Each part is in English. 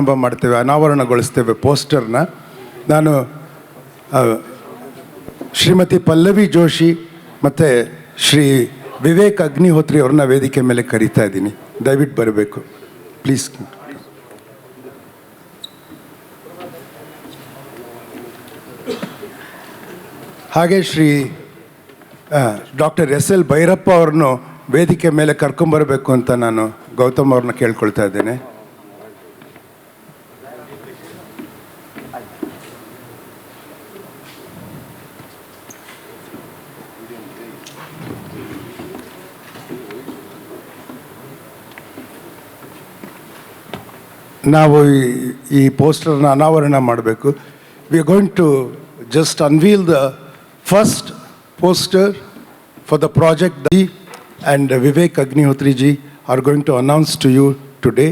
ಪ್ರಾರಂಭ ಮಾಡ್ತೇವೆ, ಅನಾವರಣಗೊಳಿಸ್ತೇವೆ ಪೋಸ್ಟರ್ನ. ನಾನು ಶ್ರೀಮತಿ ಪಲ್ಲವಿ ಜೋಶಿ ಮತ್ತು ಶ್ರೀ ವಿವೇಕ್ ಅಗ್ನಿಹೋತ್ರಿ ಅವ್ರನ್ನ ವೇದಿಕೆ ಮೇಲೆ ಕರೀತಾ ಇದ್ದೀನಿ. ದಯವಿಟ್ಟು ಬರಬೇಕು ಪ್ಲೀಸ್. ಹಾಗೆ ಶ್ರೀ ಡಾಕ್ಟರ್ ಎಸ್.ಎಲ್. ಭೈರಪ್ಪ ಅವ್ರನ್ನು ವೇದಿಕೆ ಮೇಲೆ ಕರ್ಕೊಂಬರಬೇಕು ಅಂತ ನಾನು ಗೌತಮ್ ಅವ್ರನ್ನ ಕೇಳ್ಕೊಳ್ತಾ ಇದ್ದೇನೆ. ನಾವು ಈ ಪೋಸ್ಟರ್ನ ಅನಾವರಣ ಮಾಡಬೇಕು. We are going to just unveil the first poster for the project, and Vivek Agnihotri ji are going to announce to you today.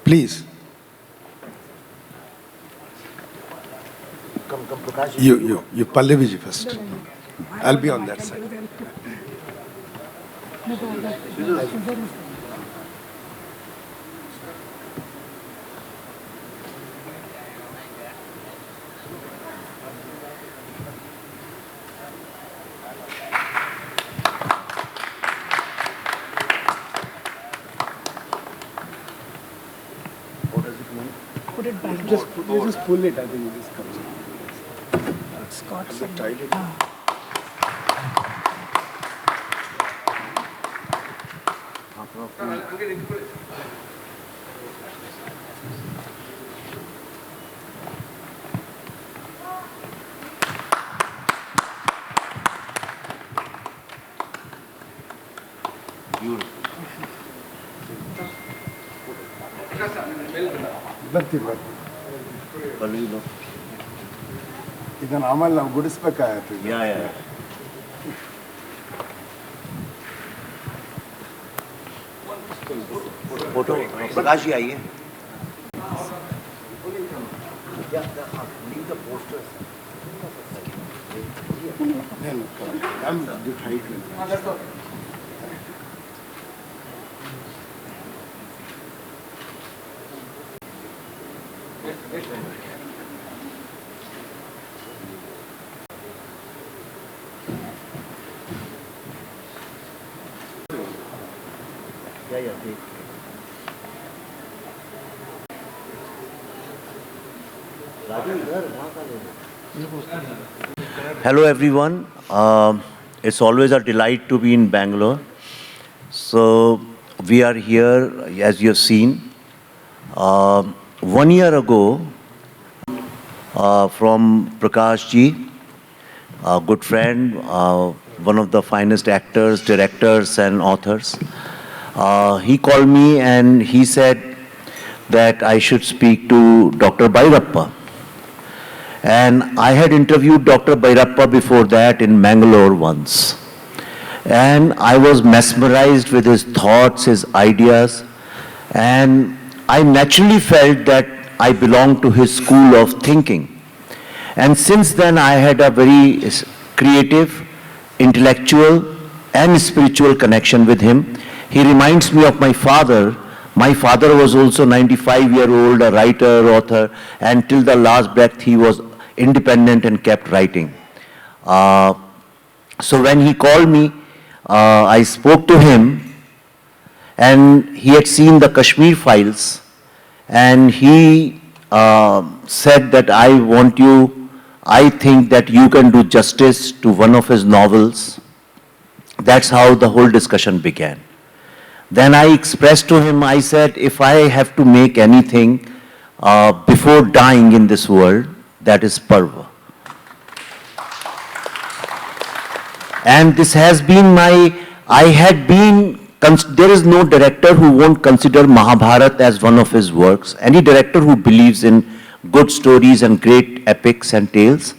Please. Come, Prakash. You Pallavi ji first. I'll be on that side. Put it back. You just pull it. I think it just comes. It's got some. Tied it. ಇದನ್ನು ಆಮೇಲೆ ನಾವು ಗುಡಿಸ್ಬೇಕಾಗತ್ತೆ. Photo Prakash ji आइए. Hello everyone. It's always a delight to be in Bangalore. So we are here, as you have seen. 1 year ago, from Prakash ji, a good friend, one of the finest actors, directors and authors, he called me and he said that I should speak to Dr. Bhairappa. And I had interviewed Dr. Bhairappa before that in Bangalore once. And I was mesmerized with his thoughts, his ideas. And I naturally felt that I belonged to his school of thinking. And since then I had a very creative, intellectual and spiritual connection with him. He reminds me of my father. My father was also 95-year-old, a writer, author, and till the last breath he was independent and kept writing. So when he called me, I spoke to him, and he had seen the Kashmir files, and he said that I think that you can do justice to one of his novels. That's how the whole discussion began. Then I expressed to him, I said, if I have to make anything before dying in this world, that is Parva. And this has been there is no director who won't consider Mahabharata as one of his works. Any director who believes in good stories and great epics and tales.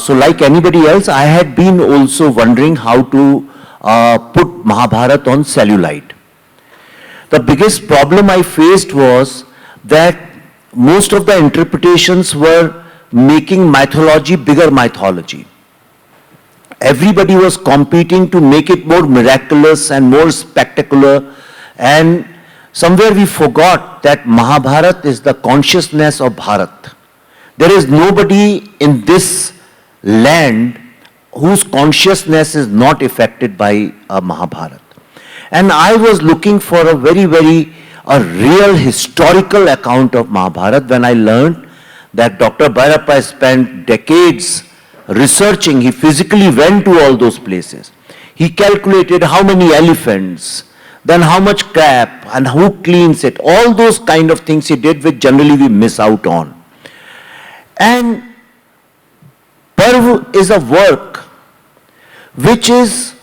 So like anybody else, I had been also wondering how to put Mahabharata on cellulite. The biggest problem I faced was that most of the interpretations were making mythology bigger mythology. Everybody was competing to make it more miraculous and more spectacular, and somewhere we forgot that Mahabharat is the consciousness of Bharat. There is nobody in this land whose consciousness is not affected by Mahabharat. And I was looking for a real historical account of Mahabharat when I learned that Dr. Bhairappa spent decades researching. He physically went to all those places. He calculated how many elephants, then how much crap, and who cleans it. All those kind of things he did, which generally we miss out on. And Parva is a work which is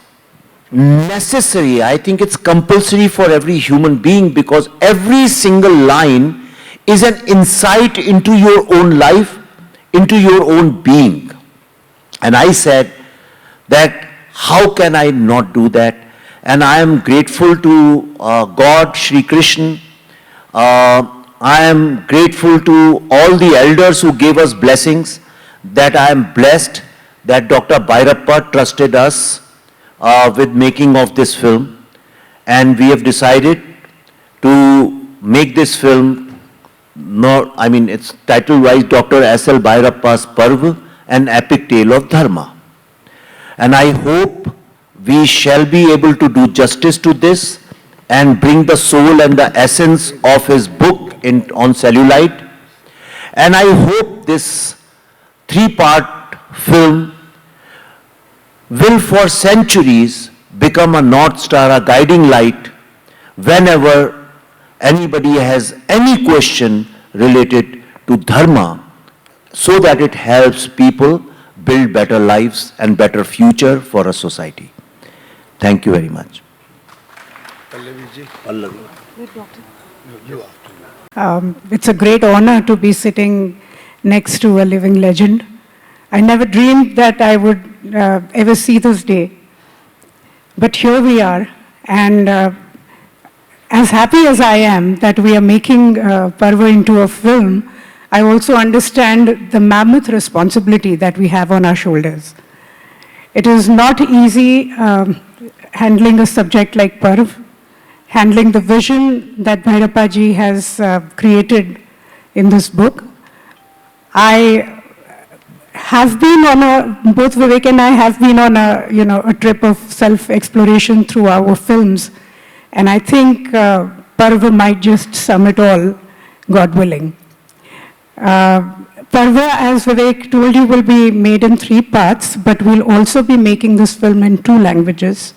necessary. I think it's compulsory for every human being, because every single line is an insight into your own life, into your own being. And I said that how can I not do that? And I am grateful to God, Shri Krishna. I am grateful to all the elders who gave us blessings, that I am blessed that Dr. Bhairappa trusted us with making of this film. And we have decided to make this film, it's title-wise Dr. S.L. Bhairappa's Parva, an epic tale of Dharma. And I hope we shall be able to do justice to this and bring the soul and the essence of his book on cellulite. And I hope this 3-part film will for centuries become a North Star, a guiding light, whenever anybody has any question related to Dharma, so that it helps people build better lives and better future for a society. Thank you very much. It's a great honor to be sitting next to a living legend. I never dreamed that I would ever see this day. But here we are, and as happy as I am that we are making Parva into a film, I also understand the mammoth responsibility that we have on our shoulders. It is not easy handling a subject like Parva, handling the vision that Bhairappa ji has created in this book. I have been on both Vivek and I have been on a trip of self-exploration through our films. And I think Parva might just sum it all, God willing. Parva, as Vivek told you, will be made in 3 parts, but we'll also be making this film in 2 languages,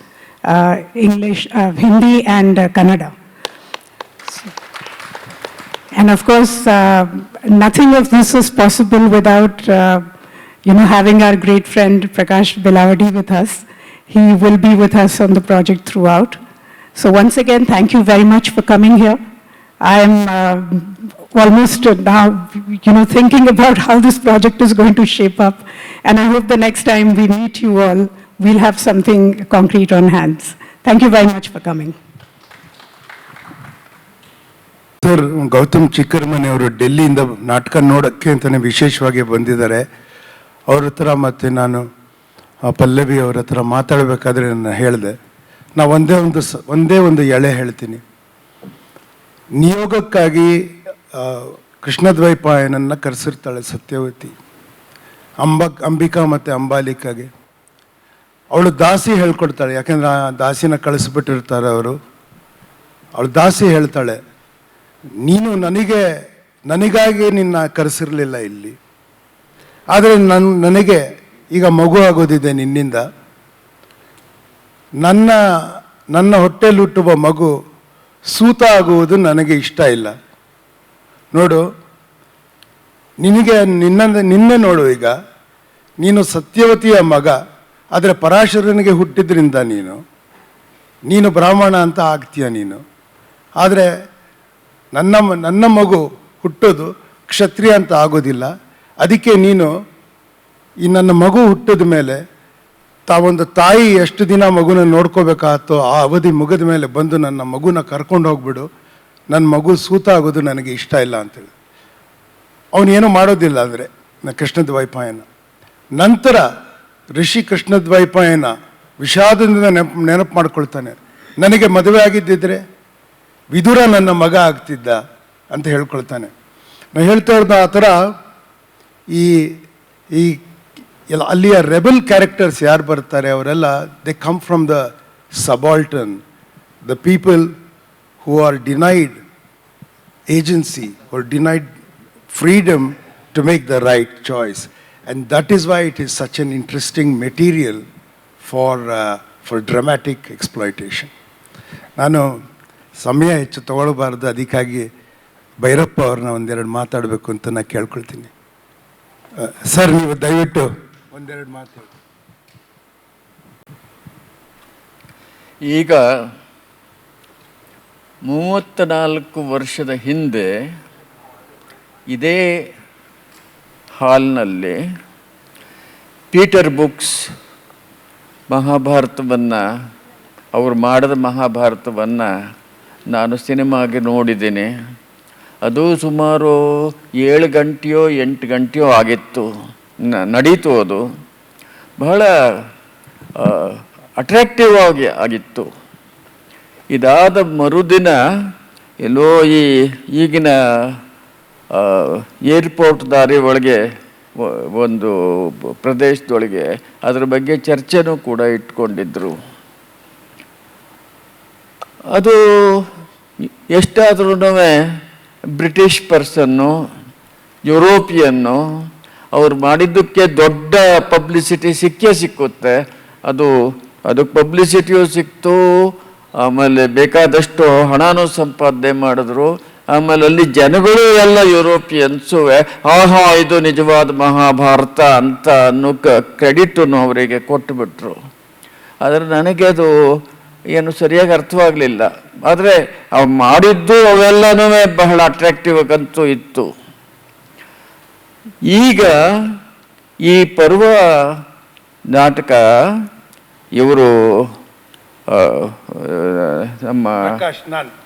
English, Hindi and Kannada. And of course, nothing of this is possible without having our great friend Prakash Belavadi with us. He will be with us on the project throughout. So once again, thank you very much for coming here. I am almost now, thinking about how this project is going to shape up. And I hope the next time we meet you all, we'll have something concrete on hands. Thank you very much for coming. Sir, Gautam Chikkaramane ಅವರು ಡೆಲ್ಲಿಯಿಂದ ನಾಟಕ ನೋಡೋಕ್ಕೆ ಅಂತಲೇ ವಿಶೇಷವಾಗಿ ಬಂದಿದ್ದಾರೆ. ಅವ್ರ ಹತ್ರ ಮತ್ತು ನಾನು ಪಲ್ಲವಿ ಅವ್ರ ಹತ್ರ ಮಾತಾಡಬೇಕಾದ್ರೆ ನಾನು ಹೇಳಿದೆ, ನಾವು ಒಂದೇ ಒಂದು ಎಳೆ ಹೇಳ್ತೀನಿ. ನಿಯೋಗಕ್ಕಾಗಿ ಕೃಷ್ಣದ್ವೈಪಾಯನನ್ನು ಕರೆಸಿರ್ತಾಳೆ ಸತ್ಯವತಿ, ಅಂಬಿಕಾ ಮತ್ತು ಅಂಬಾಲಿಕಾಗೆ. ಅವಳು ದಾಸಿ ಹೇಳ್ಕೊಡ್ತಾಳೆ, ಯಾಕೆಂದ್ರೆ ಆ ದಾಸಿನ ಕಳಿಸ್ಬಿಟ್ಟಿರ್ತಾರೆ ಅವರು. ಅವಳು ದಾಸಿ ಹೇಳ್ತಾಳೆ, ನೀನು ನನಗಾಗಿ ನಿನ್ನ ಕರೆಸಿರಲಿಲ್ಲ ಇಲ್ಲಿ, ಆದರೆ ನನಗೆ ಈಗ ಮಗು ಆಗೋದಿದೆ ನಿನ್ನಿಂದ. ನನ್ನ ಹೊಟ್ಟೆಯಲ್ಲಿ ಹುಟ್ಟುವ ಮಗು ಸೂತ ಆಗುವುದು ನನಗೆ ಇಷ್ಟ ಇಲ್ಲ. ನೋಡು, ನಿನ್ನೆ ನೋಡು, ಈಗ ನೀನು ಸತ್ಯವತಿಯ ಮಗ, ಆದರೆ ಪರಾಶರನಿಗೆ ಹುಟ್ಟಿದ್ರಿಂದ ನೀನು ಬ್ರಾಹ್ಮಣ ಅಂತ ಆಗ್ತೀಯ ನೀನು. ಆದರೆ ನನ್ನ ಮಗು ಹುಟ್ಟೋದು ಕ್ಷತ್ರಿಯ ಅಂತ ಆಗೋದಿಲ್ಲ. ಅದಕ್ಕೆ ನೀನು ಈ ನನ್ನ ಮಗು ಹುಟ್ಟಿದ ಮೇಲೆ ತಾವೊಂದು ತಾಯಿ ಎಷ್ಟು ದಿನ ಮಗುನ ನೋಡ್ಕೋಬೇಕಾಗತ್ತೋ ಆ ಅವಧಿ ಮುಗಿದ ಮೇಲೆ ಬಂದು ನನ್ನ ಮಗುನ ಕರ್ಕೊಂಡು ಹೋಗ್ಬಿಡು, ನನ್ನ ಮಗು ಸೂತ ಆಗೋದು ನನಗೆ ಇಷ್ಟ ಇಲ್ಲ ಅಂತೇಳಿ. ಅವನೇನು ಮಾಡೋದಿಲ್ಲ. ಅಂದರೆ ಕೃಷ್ಣದ್ವೈಪಾಯನ ನಂತರ ಋಷಿ ಕೃಷ್ಣದ್ವೈಪಾಯನ ವಿಷಾದದಿಂದ ನೆನಪು ಮಾಡ್ಕೊಳ್ತಾನೆ, ನನಗೆ ಮದುವೆ ಆಗಿದ್ದಿದ್ರೆ ವಿದುರ ನನ್ನ ಮಗ ಆಗ್ತಿದ್ದ ಅಂತ ಹೇಳ್ಕೊಳ್ತಾನೆ. ನಾನು ಹೇಳ್ತಾ ಇರೋದು ಆ ಥರ ಈ ಈ ಎಲ್ಲ ಅಲ್ಲಿಯ ರೆಬಲ್ ಕ್ಯಾರೆಕ್ಟರ್ಸ್ ಯಾರು ಬರ್ತಾರೆ ಅವರೆಲ್ಲ they come from the subaltern, the people who are denied agency or denied freedom to make the right choice, and that is why it is such an interesting material for dramatic exploitation. ನಾನು ಸಮಯ ಹೆಚ್ಚು ತಗೊಳ್ಬಾರ್ದು, ಅದಕ್ಕಾಗಿ ಭೈರಪ್ಪ ಅವ್ರನ್ನ ಒಂದೆರಡು ಮಾತಾಡಬೇಕು ಅಂತ ನಾನು ಕೇಳ್ಕೊಳ್ತೀನಿ. ಸರ್, ನೀವು ದಯವಿಟ್ಟು ಒಂದೆರಡು ಮಾತಾಡಿ. ಈಗ 34 ವರ್ಷದ ಹಿಂದೆ ಇದೇ ಹಾಲ್ನಲ್ಲಿ ಪೀಟರ್ ಬುಕ್ಸ್ ಮಹಾಭಾರತವನ್ನು, ಅವರು ಮಾಡಿದ ಮಹಾಭಾರತವನ್ನು ನಾನು ಸಿನಿಮಾಗೆ ನೋಡಿದ್ದೀನಿ. ಅದು ಸುಮಾರು 7 ಗಂಟೆಯೋ 8 ಗಂಟೆಯೋ ಆಗಿತ್ತು, ನಡೀತು. ಅದು ಬಹಳ ಅಟ್ರಾಕ್ಟಿವ್ ಆಗಿತ್ತು. ಇದಾದ ಮರುದಿನ ಎಲ್ಲೋ ಈಗಿನ ಏರ್ಪೋರ್ಟ್ ದಾರಿ ಒಳಗೆ ಒಂದು ಪ್ರದೇಶದೊಳಗೆ ಅದರ ಬಗ್ಗೆ ಚರ್ಚೆನೂ ಕೂಡ ಇಟ್ಕೊಂಡಿದ್ರು. ಅದು ಎಷ್ಟಾದ್ರೂ ಬ್ರಿಟಿಷ್ ಪರ್ಸನ್ನು, ಯುರೋಪಿಯನ್ನು, ಅವ್ರು ಮಾಡಿದ್ದಕ್ಕೆ ದೊಡ್ಡ ಪಬ್ಲಿಸಿಟಿ ಸಿಕ್ಕುತ್ತೆ. ಅದಕ್ಕೆ ಪಬ್ಲಿಸಿಟಿಯೂ ಸಿಕ್ತು, ಆಮೇಲೆ ಬೇಕಾದಷ್ಟು ಹಣನೂ ಸಂಪಾದನೆ ಮಾಡಿದ್ರು. ಆಮೇಲೆ ಅಲ್ಲಿ ಜನಗಳು ಎಲ್ಲ ಯುರೋಪಿಯನ್ಸು ಆಹಾ ಇದು ನಿಜವಾದ ಮಹಾಭಾರತ ಅಂತ ಅನ್ನೋ ಕ್ರೆಡಿಟನ್ನು ಅವರಿಗೆ ಕೊಟ್ಟುಬಿಟ್ರು. ಆದರೆ ನನಗೆ ಅದು ಏನು ಸರಿಯಾಗಿ ಅರ್ಥವಾಗಲಿಲ್ಲ. ಆದರೆ ಅವು ಮಾಡಿದ್ದು ಅವೆಲ್ಲನೂ ಬಹಳ ಅಟ್ರಾಕ್ಟಿವ್ ಆಗಂತೂ ಇತ್ತು. ಈಗ ಈ ಪರ್ವ ನಾಟಕ ಇವರು ನಮ್ಮ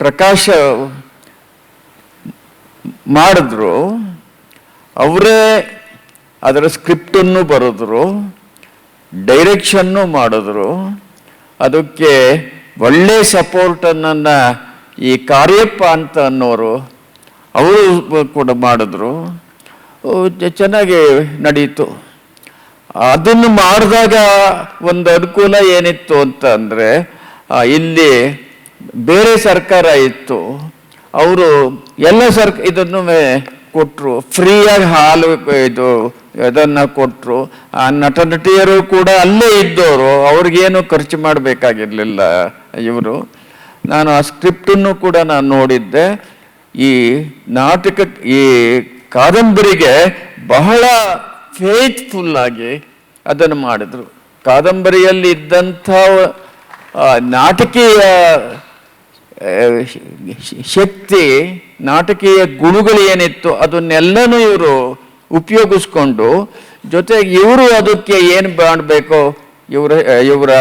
ಪ್ರಕಾಶ್ ಮಾಡಿದ್ರು. ಅವರೇ ಅದರ ಸ್ಕ್ರಿಪ್ಟನ್ನು ಬರೆದ್ರು, ಡೈರೆಕ್ಷನ್ನು ಮಾಡಿದ್ರು. ಅದಕ್ಕೆ ಒಳ್ಳೆ ಸಪೋರ್ಟನ್ನು ಈ ಕಾರ್ಯಪ್ಪ ಅಂತ ಅನ್ನೋರು ಅವರು ಕೂಡ ಮಾಡಿದ್ರು. ಚೆನ್ನಾಗಿ ನಡೀತು. ಅದನ್ನು ಮಾಡಿದಾಗ ಒಂದು ಅನುಕೂಲ ಏನಿತ್ತು ಅಂತ ಅಂದರೆ, ಇಲ್ಲಿ ಬೇರೆ ಸರ್ಕಾರ ಇತ್ತು, ಅವರು ಎಲ್ಲ ಇದನ್ನು ಕೊಟ್ಟರು, ಫ್ರೀಯಾಗಿ ಹಾಲು ಇದನ್ನು ಕೊಟ್ಟರು. ಆ ನಟ ನಟಿಯರು ಕೂಡ ಅಲ್ಲೇ ಇದ್ದವರು, ಅವ್ರಿಗೇನು ಖರ್ಚು ಮಾಡಬೇಕಾಗಿರಲಿಲ್ಲ ಇವರು. ನಾನು ಆ ಸ್ಕ್ರಿಪ್ಟನ್ನು ಕೂಡ ನಾನು ನೋಡಿದ್ದೆ. ಈ ಈ ಕಾದಂಬರಿಗೆ ಬಹಳ ಫೇತ್ಫುಲ್ ಆಗಿ ಅದನ್ನು ಮಾಡಿದ್ರು. ಕಾದಂಬರಿಯಲ್ಲಿ ಇದ್ದಂಥ ನಾಟಕೀಯ ಶಕ್ತಿ, ನಾಟಕೀಯ ಗುಣಗಳು ಏನಿತ್ತು ಅದನ್ನೆಲ್ಲನೂ ಇವರು ಉಪಯೋಗಿಸ್ಕೊಂಡು, ಜೊತೆಗೆ ಇವರು ಅದಕ್ಕೆ ಏನು ಮಾಡಬೇಕೋ ಇವರ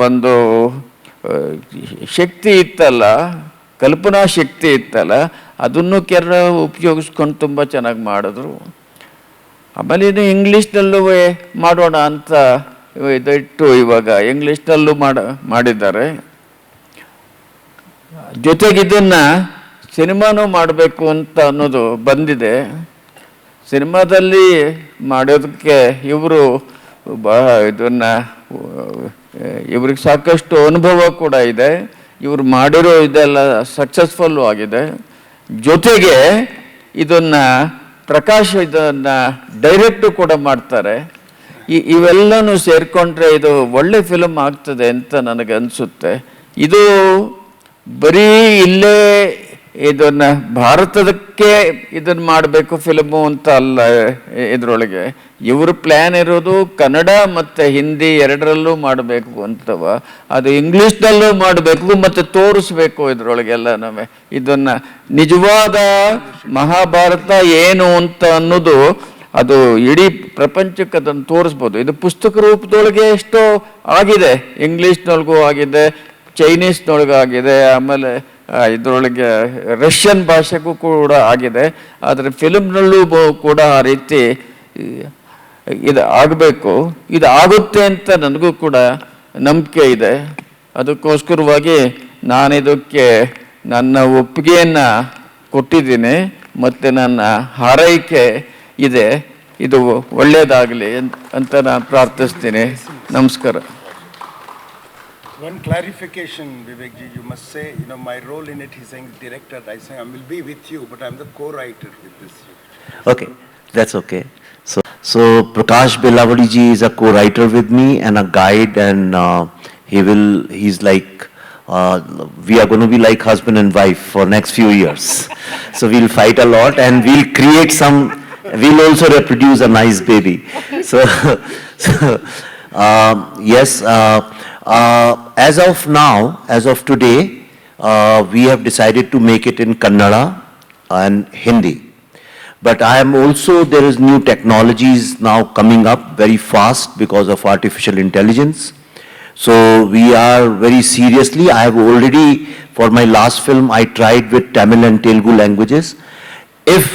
ಒಂದು ಶಕ್ತಿ ಇತ್ತಲ್ಲ, ಕಲ್ಪನಾ ಶಕ್ತಿ ಇತ್ತಲ್ಲ, ಅದನ್ನು ಉಪಯೋಗಿಸ್ಕೊಂಡು ತುಂಬ ಚೆನ್ನಾಗಿ ಮಾಡಿದ್ರು. ಆಮೇಲೆ ಇದು ಇಂಗ್ಲೀಷ್ನಲ್ಲೂ ಮಾಡೋಣ ಅಂತ ಇದಿಟ್ಟು ಇವಾಗ ಇಂಗ್ಲೀಷ್ನಲ್ಲೂ ಮಾಡಿದ್ದಾರೆ. ಜೊತೆಗೆ ಇದನ್ನು ಸಿನಿಮಾನೂ ಮಾಡಬೇಕು ಅಂತ ಅನ್ನೋದು ಬಂದಿದೆ. ಸಿನಿಮಾದಲ್ಲಿ ಮಾಡೋದಕ್ಕೆ ಇವರು ಇವ್ರಿಗೆ ಸಾಕಷ್ಟು ಅನುಭವ ಕೂಡ ಇದೆ. ಇವರು ಮಾಡಿರೋ ಇದೆಲ್ಲ ಸಕ್ಸಸ್ಫುಲ್ಲು ಆಗಿದೆ. ಜೊತೆಗೆ ಇದನ್ನು ಪ್ರಕಾಶ್ ಇದನ್ನು ಡೈರೆಕ್ಟು ಕೂಡ ಮಾಡ್ತಾರೆ. ಇವೆಲ್ಲನೂ ಸೇರಿಕೊಂಡ್ರೆ ಇದು ಒಳ್ಳೆ ಫಿಲಮ್ ಆಗ್ತದೆ ಅಂತ ನನಗೆ ಅನಿಸುತ್ತೆ. ಇದು ಬರೀ ಇಲ್ಲೇ ಇದನ್ನು ಭಾರತದಕ್ಕೆ ಇದನ್ನು ಮಾಡಬೇಕು ಫಿಲಮು ಅಂತ ಅಲ್ಲ. ಇದರೊಳಗೆ ಇವ್ರ ಪ್ಲ್ಯಾನ್ ಇರೋದು ಕನ್ನಡ ಮತ್ತು ಹಿಂದಿ ಎರಡರಲ್ಲೂ ಮಾಡಬೇಕು ಅಂತವ, ಅದು ಇಂಗ್ಲೀಷ್ನಲ್ಲೂ ಮಾಡಬೇಕು ಮತ್ತು ತೋರಿಸ್ಬೇಕು ಇದರೊಳಗೆಲ್ಲ ಇದನ್ನು ನಿಜವಾದ ಮಹಾಭಾರತ ಏನು ಅಂತ ಅನ್ನೋದು ಅದು ಇಡೀ ಪ್ರಪಂಚಕ್ಕೆ ಅದನ್ನು ತೋರಿಸ್ಬೋದು. ಇದು ಪುಸ್ತಕ ರೂಪದೊಳಗೆ ಎಷ್ಟೋ ಆಗಿದೆ, ಇಂಗ್ಲೀಷ್ನೊಳಗೂ ಆಗಿದೆ, ಚೈನೀಸ್ನೊಳಗೂ ಆಗಿದೆ, ಆಮೇಲೆ ಇದರೊಳಗೆ ರಷ್ಯನ್ ಭಾಷೆಗೂ ಕೂಡ ಆಗಿದೆ. ಆದರೆ ಫಿಲ್ಮ್ನಲ್ಲೂ ಕೂಡ ಆ ರೀತಿ ಇದು ಆಗಬೇಕು, ಇದು ಆಗುತ್ತೆ ಅಂತ ನನಗೂ ಕೂಡ ನಂಬಿಕೆ ಇದೆ. ಅದಕ್ಕೋಸ್ಕರವಾಗಿ ನಾನಿದಕ್ಕೆ ನನ್ನ ಒಪ್ಪಿಗೆಯನ್ನು ಕೊಟ್ಟಿದ್ದೀನಿ ಮತ್ತು ನನ್ನ ಹಾರೈಕೆ ಇದೆ. ಇದು ಒಳ್ಳೆಯದಾಗಲಿ ಅಂತ ನಾನು ಪ್ರಾರ್ಥಿಸ್ತೀನಿ. ನಮಸ್ಕಾರ. One clarification, Vivek ji, you must say, my role in it, he's saying director, I say I will be with you, but I'm the co-writer with this. Okay, that's okay. So Prakash Belavadi ji is a co-writer with me and a guide, and he's like, we are going to be like husband and wife for next few years. So we'll fight a lot and we'll create we'll also reproduce a nice baby. So, yes, as of now, as of today, we have decided to make it in Kannada and Hindi. But there is new technologies now coming up very fast because of artificial intelligence. So we are very seriously, I have already, for my last film, I tried with Tamil and Telugu languages. If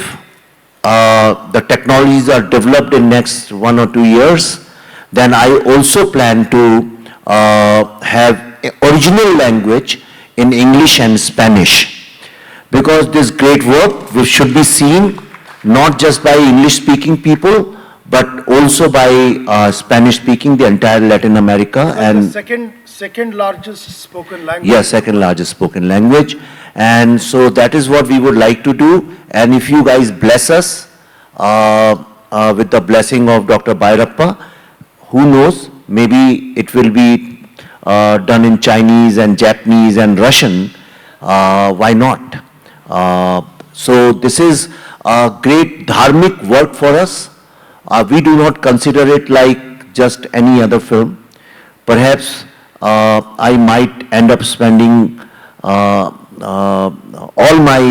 the technologies are developed in next 1 or 2 years, then I also plan to have original language in English and Spanish. Because this great work which should be seen not just by English-speaking people, but also by Spanish-speaking, the entire Latin America. So and the second largest spoken language. Yes, second largest spoken language. And so that is what we would like to do. And if you guys bless us with the blessing of Dr. Bhairappa, who knows, maybe it will be done in Chinese and Japanese and Russian. Why not? So this is a great dharmic work for us. We do not consider it like just any other film. Perhaps I might end up spending all my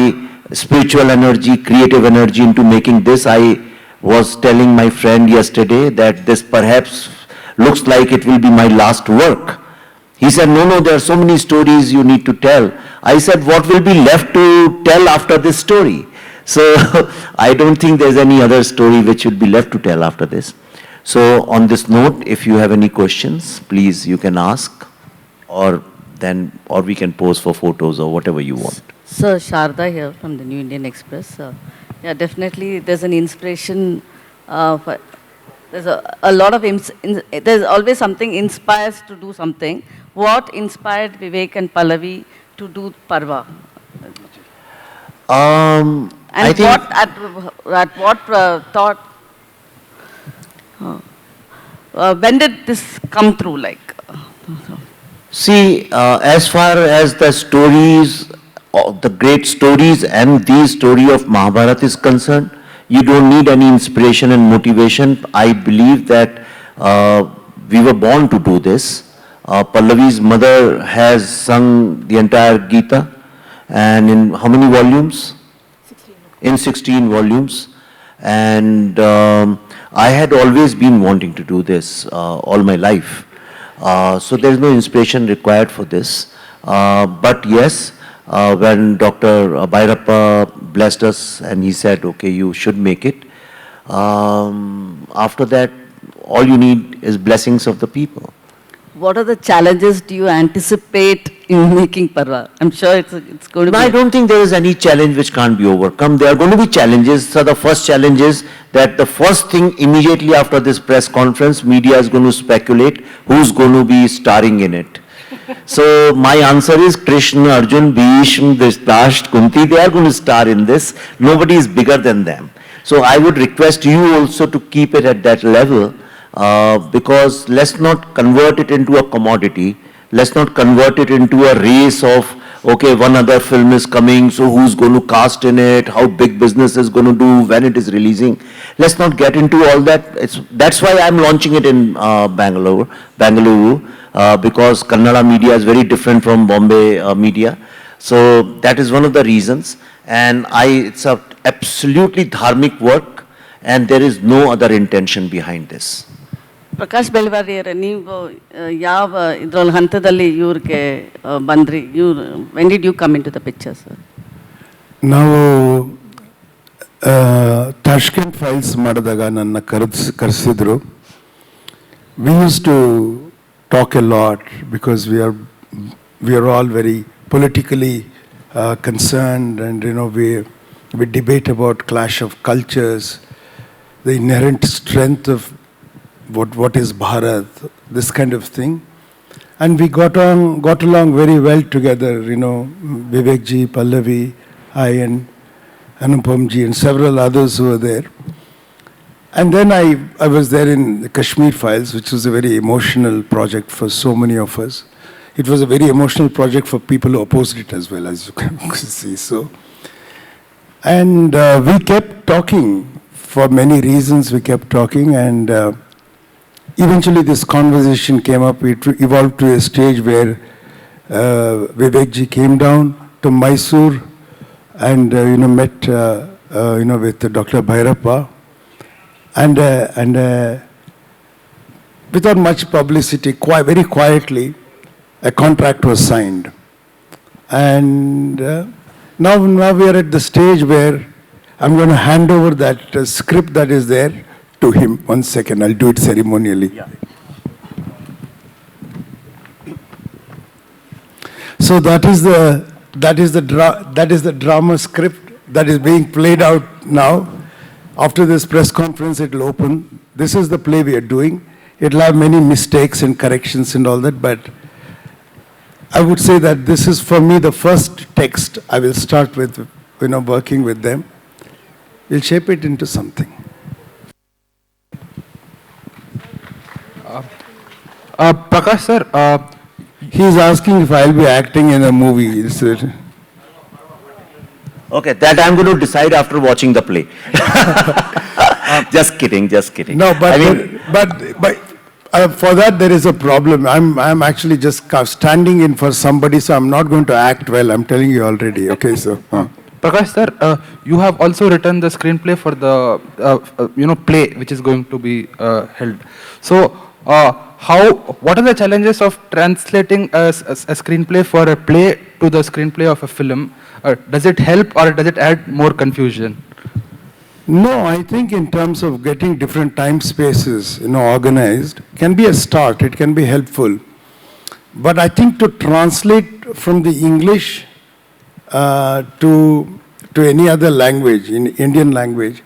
spiritual energy, creative energy into making this. I was telling my friend yesterday that this perhaps looks like it will be my last work. He said, no, there are so many stories you need to tell. I said, what will be left to tell after this story? So I don't think there's any other story which would be left to tell after this. So on this note, if you have any questions, please you can ask, or we can pose for photos or whatever you want. Sir, Sharda here from the New Indian Express. Yeah, definitely there's an inspiration. There's a lot of, there's always something inspires to do something. What inspired Vivek and Pallavi to do Parva? And I think at what thought, when did this come through, like? See, as far as the stories, the great stories and the story of Mahabharata is concerned, you don't need any inspiration and motivation. I believe that we were born to do this. Pallavi's mother has sung the entire Gita, and in how many volumes? 16. In 16 volumes. And I had always been wanting to do this all my life. So there is no inspiration required for this. But yes, when Dr. Bhairappa blessed us and he said, okay, you should make it. After that, all you need is blessings of the people. What are the challenges do you anticipate in making Parva? I'm sure it's going to be... I don't think there is any challenge which can't be overcome. There are going to be challenges. So the first challenge is that the first thing immediately after this press conference, media is going to speculate who's going to be starring in it. So my answer is Krishna, Arjun, Bhishma, Dhritarashtra, Kunti, they are going to star in this. Nobody is bigger than them. So I would request you also to keep it at that level, because let's not convert it into a commodity. Let's not convert it into a race of, okay, one other film is coming, so who's going to cast in it, how big business is going to do, when it is releasing. Let's not get into all that. That's why I'm launching it in Bangalore, because Kannada media is very different from Bombay media. So that is one of the reasons. And it's a absolutely dharmic work, and there is no other intention behind this. Prakash ಬೆಳವಾರಿಯರೇ, ನೀವು ಯಾವ ಇದರಲ್ಲಿ ಹಂತದಲ್ಲಿ ಇವ್ರಿಗೆ ಬಂದ್ರಿ? When did you come into the picture, sir? ನಾವು ತಾಷ್ಕೆಂಟ್ ಫೈಲ್ಸ್ ಮಾಡಿದಾಗ ನನ್ನ ಕರೆಸಿದ್ರು. We use to talk a lot because we are all very politically concerned, and we debate about clash of cultures, the inherent strength of what is Bharat, this kind of thing. And we got along very well together, Vivek ji, Pallavi, I, and Anupam ji, and several others who were there. And then I was there in the Kashmir files, which was a very emotional project for so many of us. It was a very emotional project for people who opposed it as well, as you can see. So, and we kept talking for many reasons. We kept talking, and eventually this conversation came up. It evolved to a stage where Vivek ji came down to Mysore and met with Dr. Bhairappa, and without much publicity, very quietly, a contract was signed. And now we are at the stage where I'm going to hand over that script that is there to him. 1 second, I'll do it ceremonially. Yeah. So that is the drama script that is being played out now. After this press conference, it will open. This is the play we are doing. It will have many mistakes and corrections and all that, but I would say that this is, for me, the first text I will start with, working with them. We'll shape it into something. Prakash sir, he is asking if I'll be acting in a movie. Okay, that I'm going to decide after watching the play. Just kidding. No, but for that there is a problem. I'm actually just standing in for somebody, so I'm not going to act well. I'm telling you already. Okay, so. Prakash sir, you have also written the screenplay for the play which is going to be held. So, what are the challenges of translating a screenplay for a play to the screenplay of a film? Does it help or does it add more confusion? No, I think in terms of getting different time spaces, organized, can be a start. It can be helpful. But I think to translate from the English to any other language, in Indian language,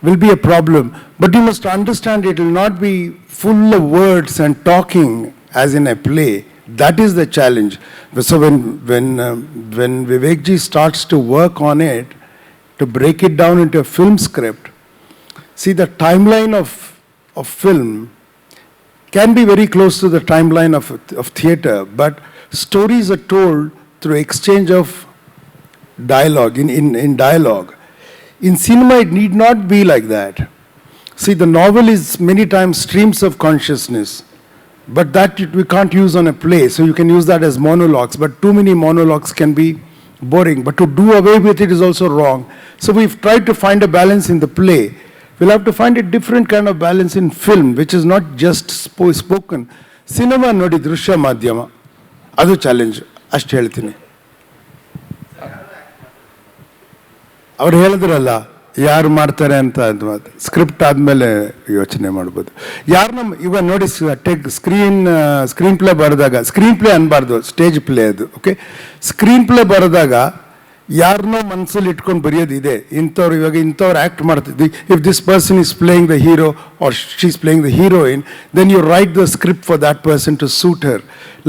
will be a problem. But you must understand, it will not be full of words and talking as in a play. That is the challenge. So when Vivek ji starts to work on it, to break it down into a film script, see, the timeline of film can be very close to the timeline of theater, but stories are told through exchange of dialogue, in dialogue. In cinema, it need not be like that. See, the novel is many times streams of consciousness, but that we can't use on a play, so you can use that as monologues, but too many monologues can be boring, but to do away with it is also wrong. So we've tried to find a balance in the play. We'll have to find a different kind of balance in film, which is not just spoken. Cinema nodi drishya madhyama. Adu challenge. Ashtu helತೀನಿ. ಅವ್ರು ಹೇಳಿದ್ರಲ್ಲ, ಯಾರು ಮಾಡ್ತಾರೆ ಅಂತ script ಆದಮೇಲೆ ಯೋಚನೆ ಮಾಡ್ಬೋದು. ಇವಾಗ ನೋಡಿ, ಸ್ಕ್ರೀನ್ ಪ್ಲೇ ಬರೆದಾಗ, ಸ್ಕ್ರೀನ್ ಪ್ಲೇ ಅನ್ಬಾರ್ದು, ಸ್ಟೇಜ್ ಪ್ಲೇ ಅದು. ಓಕೆ, ಸ್ಕ್ರೀನ್ ಪ್ಲೇ ಬರೆದಾಗ ಯಾರನ್ನೋ ಮನಸ್ಸಲ್ಲಿ ಇಟ್ಕೊಂಡು ಬರೆಯೋದಿದೆ. ಇಂಥವ್ರು ಆ್ಯಕ್ಟ್ ಮಾಡ್ತಿದ್ವಿ. If this person is playing the hero or she is playing the heroine, then you write the script for that person to suit her.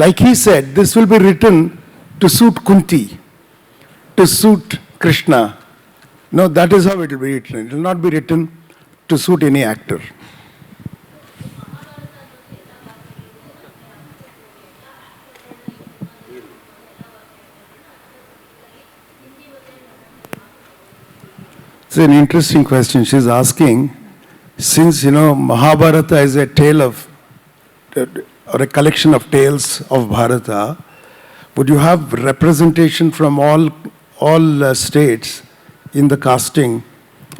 Like he said, this will be written to suit Kunti, to suit Krishna. No, that is how it will be written. It will not be written to suit any actor. It's an interesting question. She's asking, since, Mahabharata is a tale of, or a collection of tales of Bharata, would you have representation from all states in the casting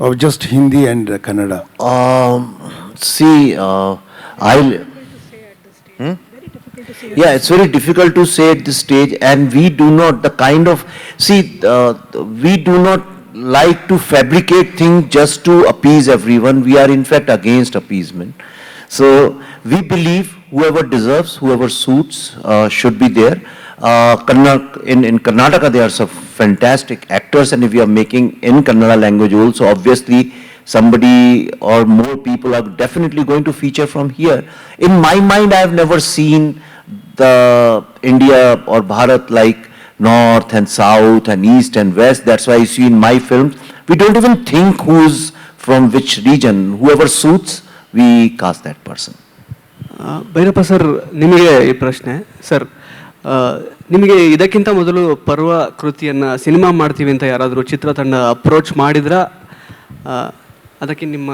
of just Hindi and Kannada? Yeah, it's very difficult to say at this stage, and we do not, we do not like to fabricate things just to appease everyone. We are in fact against appeasement. So we believe whoever deserves, whoever suits should be there. In Karnataka there are fantastic actors, and if you are making in Kannada language also, obviously somebody or more people are definitely going to feature from here. In my mind, I have never seen the India or Bharat like North and South and East and West. That's why you see in my films, we don't even think who's from which region. Whoever suits, we cast that person. Bhyrappa sir, ನಿಮಗೆ ಈ ಪ್ರಶ್ನೆ sir. ನಿಮಗೆ ಇದಕ್ಕಿಂತ ಮೊದಲು ಪರ್ವ ಕೃತಿಯನ್ನು cinema ಮಾಡ್ತೀವಿ ಅಂತ ಯಾರಾದರೂ ಚಿತ್ರತಂಡ ಅಪ್ರೋಚ್ ಮಾಡಿದ್ರಾ? ಅದಕ್ಕೆ ನಿಮ್ಮ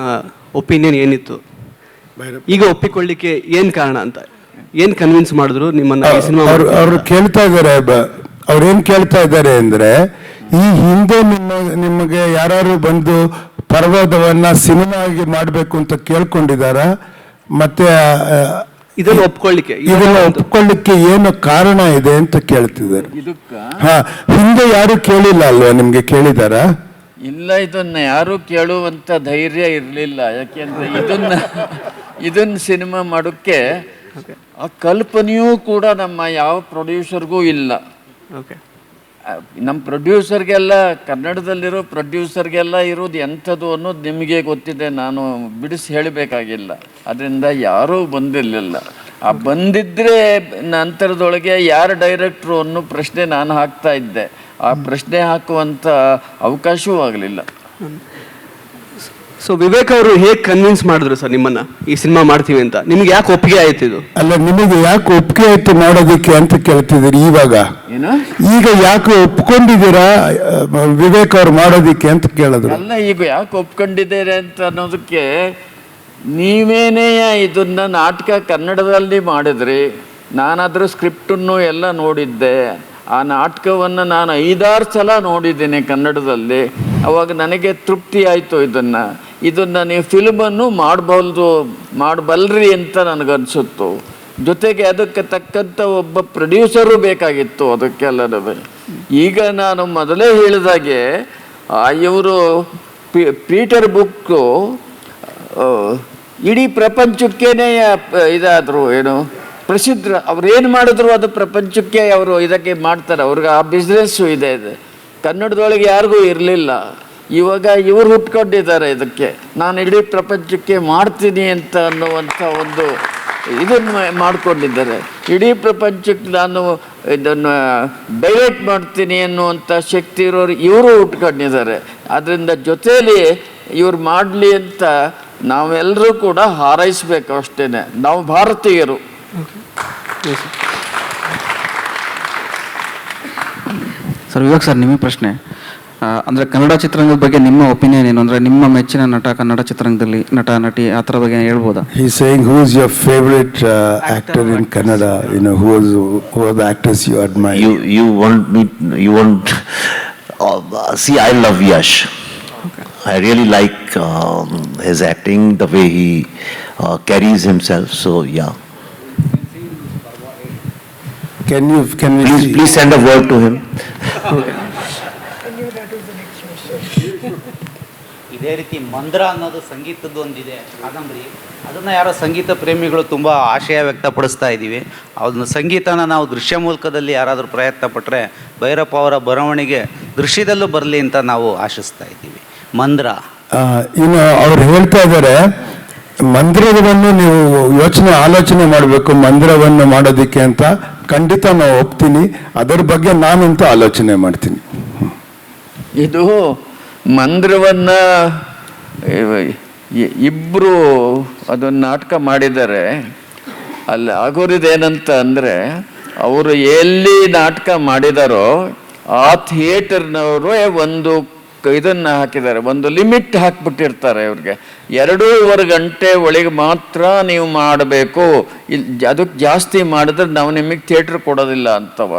ಒಪಿನಿಯನ್ ಏನಿತ್ತು? ಈಗ ಒಪ್ಪಿಕೊಳ್ಳಿಕ್ಕೆ ಏನು ಕಾರಣ ಅಂತ, ಏನು ಕನ್ವಿನ್ಸ್ ಮಾಡಿದ್ರು ನಿಮ್ಮನ್ನು ಈ ಸಿನಿಮಾ? ಅವರು ಕೇಳ್ತಾ ಇದ್ದಾರೆ, ಅವ್ರೇನು ಕೇಳ್ತಾ ಇದ್ದಾರೆ ಅಂದರೆ, ಈ ಹಿಂದೆ ನಿಮಗೆ ಯಾರು ಬಂದು ಪರ್ವತವನ್ನ ಸಿನಿಮಾಗೆ ಮಾಡಬೇಕು ಅಂತ ಕೇಳ್ಕೊಂಡಿದ್ದಾರಾ? ಮತ್ತೆ ಇದನ್ನು ಒಪ್ಕೊಳ್ಳಿಕ್ಕೆ ಏನು ಕಾರಣ ಇದೆ ಅಂತ ಕೇಳ್ತಿದ್ದಾರೆ. ಹಾ, ಹಿಂದೆ ಯಾರು ಕೇಳಿಲ್ಲ ಅಲ್ವಾ? ನಿಮ್ಗೆ ಕೇಳಿದಾರಾ? ಇಲ್ಲ, ಇದನ್ನ ಯಾರು ಕೇಳುವಂತ ಧೈರ್ಯ ಇರಲಿಲ್ಲ. ಯಾಕೆಂದ್ರೆ ಇದನ್ನ ಸಿನಿಮಾ ಮಾಡೋಕ್ಕೆ ಆ ಕಲ್ಪನೆಯೂ ಕೂಡ ನಮ್ಮ ಯಾವ ಪ್ರೊಡ್ಯೂಸರ್ಗೂ ಇಲ್ಲ. ನಮ್ಮ ಪ್ರೊಡ್ಯೂಸರ್ಗೆಲ್ಲ, ಕನ್ನಡದಲ್ಲಿರೋ ಪ್ರೊಡ್ಯೂಸರ್ಗೆಲ್ಲ ಇರೋದು ಎಂಥದ್ದು ಅನ್ನೋದು ನಿಮಗೆ ಗೊತ್ತಿದೆ, ನಾನು ಬಿಡಿಸಿ ಹೇಳಬೇಕಾಗಿಲ್ಲ. ಅದರಿಂದ ಯಾರೂ ಬಂದಿರಲಿಲ್ಲ. ಆ ಬಂದಿದ್ದರೆ ನಂತರದೊಳಗೆ ಯಾರು ಡೈರೆಕ್ಟ್ರು ಅನ್ನೋ ಪ್ರಶ್ನೆ ನಾನು ಹಾಕ್ತಾ ಇದ್ದೆ. ಆ ಪ್ರಶ್ನೆ ಹಾಕುವಂಥ ಅವಕಾಶವೂ ಆಗಲಿಲ್ಲ. ಸೊ ವಿವೇಕ್ ಅವರು ಹೇಗೆ ಕನ್ವಿನ್ಸ್ ಮಾಡಿದ್ರು ಸರ್ ನಿಮ್ಮನ್ನ ಈ ಸಿನಿಮಾ ಮಾಡ್ತೀವಿ ಅಂತ? ನಿಮ್ಗೆ ಯಾಕೆ ಒಪ್ಪಿಗೆ ಆಯ್ತು ಇದು? ಅಲ್ಲ, ನಿಮಗೆ ಯಾಕೆ ಒಪ್ಪಿಗೆ ಆಯ್ತು ಮಾಡೋದಕ್ಕೆ ಅಂತ ಕೇಳ್ತಿದ್ದೀರಿ ಇವಾಗ. ಈಗ ಯಾಕೆ ಒಪ್ಕೊಂಡಿದ್ದೀರಾ ವಿವೇಕ್ ಅವ್ರು ಮಾಡೋದಿಕ್ಕೆ ಅಂತ ಕೇಳಿದ್ರು. ಅಲ್ಲ, ಈಗ ಯಾಕೆ ಒಪ್ಕೊಂಡಿದ್ದೀರಾ ಅಂತ ಅನ್ನೋದಕ್ಕೆ, ನೀವೇನೇ ಇದನ್ನ ನಾಟಕ ಕನ್ನಡದಲ್ಲಿ ಮಾಡಿದ್ರಿ, ನಾನಾದ್ರೂ ಸ್ಕ್ರಿಪ್ಟನ್ನು ಎಲ್ಲ ನೋಡಿದ್ದೆ. ಆ ನಾಟಕವನ್ನು ನಾನು 5-6 ಸಲ ನೋಡಿದ್ದೇನೆ ಕನ್ನಡದಲ್ಲಿ. ಅವಾಗ ನನಗೆ ತೃಪ್ತಿ ಆಯಿತು. ಇದನ್ನು ನೀವು ಫಿಲ್ಮನ್ನು ಮಾಡಬಲ್ರಿ ಅಂತ ನನಗನ್ಸುತ್ತು. ಜೊತೆಗೆ ಅದಕ್ಕೆ ತಕ್ಕಂಥ ಒಬ್ಬ ಪ್ರೊಡ್ಯೂಸರು ಬೇಕಾಗಿತ್ತು ಅದಕ್ಕೆಲ್ಲವೇ. ಈಗ ನಾನು ಮೊದಲೇ ಹೇಳಿದಾಗೆ ಇವರು ಪೀಟರ್ ಬುಕ್ಕು ಇಡೀ ಪ್ರಪಂಚಕ್ಕೇನೆ ಇದಾದರು, ಏನು ಪ್ರಸಿದ್ಧ. ಅವ್ರೇನು ಮಾಡಿದ್ರು ಅದು ಪ್ರಪಂಚಕ್ಕೆ ಅವರು ಇದಕ್ಕೆ ಮಾಡ್ತಾರೆ. ಅವ್ರಿಗೆ ಆ ಬಿಸ್ನೆಸ್ಸು ಇದೆ. ಕನ್ನಡದೊಳಗೆ ಯಾರಿಗೂ ಇರಲಿಲ್ಲ. ಇವಾಗ ಇವರು ಹುಟ್ಕೊಂಡಿದ್ದಾರೆ ಇದಕ್ಕೆ. ನಾನು ಇಡೀ ಪ್ರಪಂಚಕ್ಕೆ ಮಾಡ್ತೀನಿ ಅಂತ ಅನ್ನುವಂಥ ಒಂದು ಇದನ್ನು ಮಾಡ್ಕೊಂಡಿದ್ದಾರೆ. ಇಡೀ ಪ್ರಪಂಚಕ್ಕೆ ನಾನು ಇದನ್ನು ಡೈರೆಕ್ಟ್ ಮಾಡ್ತೀನಿ ಅನ್ನುವಂಥ ಶಕ್ತಿ ಇರೋರು ಇವರು ಹುಟ್ಕೊಂಡಿದ್ದಾರೆ. ಅದರಿಂದ ಜೊತೆಯಲ್ಲಿ ಇವ್ರು ಮಾಡಲಿ ಅಂತ ನಾವೆಲ್ಲರೂ ಕೂಡ ಹಾರೈಸಬೇಕು ಅಷ್ಟೇ. ನಾವು ಭಾರತೀಯರು. ಸರ್, ವಿವೇಕ್ ಸರ್, ನಿಮಗೆ ಪ್ರಶ್ನೆ. ಅಂದರೆ ಕನ್ನಡ ಚಿತ್ರರಂಗದ ಬಗ್ಗೆ ನಿಮ್ಮ ಒಪಿನಿಯನ್ ಏನು? ಅಂದರೆ ನಿಮ್ಮ ಮೆಚ್ಚಿನ ನಟ, ಕನ್ನಡ ಚಿತ್ರರಂಗದಲ್ಲಿ ನಟ, ನಟಿ, ಆ ಥರ ಬಗ್ಗೆ ಹೇಳ್ಬೋದಾ? He is saying who is your favorite actor in Kannada? You know, who are the actors you admire? You want see, I love Yash. Okay. I really like his acting, the way he carries himself. So yeah. Can we please send a word to him? Okay. ಇದೇ ರೀತಿ ಮಂದ್ರ ಅನ್ನೋದು ಸಂಗೀತದ್ದು ಒಂದಿದೆ ಕಾದಂಬರಿ. ಅದನ್ನು ಯಾರೋ ಸಂಗೀತ ಪ್ರೇಮಿಗಳು ತುಂಬ ಆಶಯ ವ್ಯಕ್ತಪಡಿಸ್ತಾ ಇದ್ದೀವಿ. ಅದನ್ನು ಸಂಗೀತನ ನಾವು ದೃಶ್ಯ ಮೂಲಕದಲ್ಲಿ ಯಾರಾದರೂ ಪ್ರಯತ್ನ ಪಟ್ಟರೆ ಭೈರಪ್ಪ ಅವರ ಬರವಣಿಗೆ ದೃಶ್ಯದಲ್ಲೂ ಬರಲಿ ಅಂತ ನಾವು ಆಶಿಸ್ತಾ ಇದ್ದೀವಿ. ಮಂದ್ರ ಇನ್ನು ಅವ್ರು ಹೇಳ್ತಾ ಇದ್ದಾರೆ, ಮಂದಿರವನ್ನು ನೀವು ಆಲೋಚನೆ ಮಾಡಬೇಕು ಮಂದಿರವನ್ನು ಮಾಡೋದಕ್ಕೆ ಅಂತ. ಖಂಡಿತ ನಾವು ಒಪ್ತೀನಿ. ಅದರ ಬಗ್ಗೆ ನಾನಂತೂ ಆಲೋಚನೆ ಮಾಡ್ತೀನಿ. ಇದು ಮಂದಿರವನ್ನ ಇಬ್ಬರು ಅದನ್ನು ನಾಟಕ ಮಾಡಿದ್ದಾರೆ. ಅಲ್ಲಿ ಆಗೋರಿದೇನಂತ ಅಂದರೆ, ಅವರು ಎಲ್ಲಿ ನಾಟಕ ಮಾಡಿದಾರೋ ಆ ಥಿಯೇಟರ್ನವರು ಒಂದು ಇದನ್ನು ಹಾಕಿದ್ದಾರೆ, ಒಂದು ಲಿಮಿಟ್ ಹಾಕ್ಬಿಟ್ಟಿರ್ತಾರೆ ಅವ್ರಿಗೆ. 2.5 ಗಂಟೆ ಒಳಗೆ ಮಾತ್ರ ನೀವು ಮಾಡಬೇಕು, ಅದಕ್ಕೆ ಜಾಸ್ತಿ ಮಾಡಿದ್ರೆ ನಾವು ನಿಮಗೆ ಥಿಯೇಟ್ರ್ ಕೊಡೋದಿಲ್ಲ ಅಂತವ.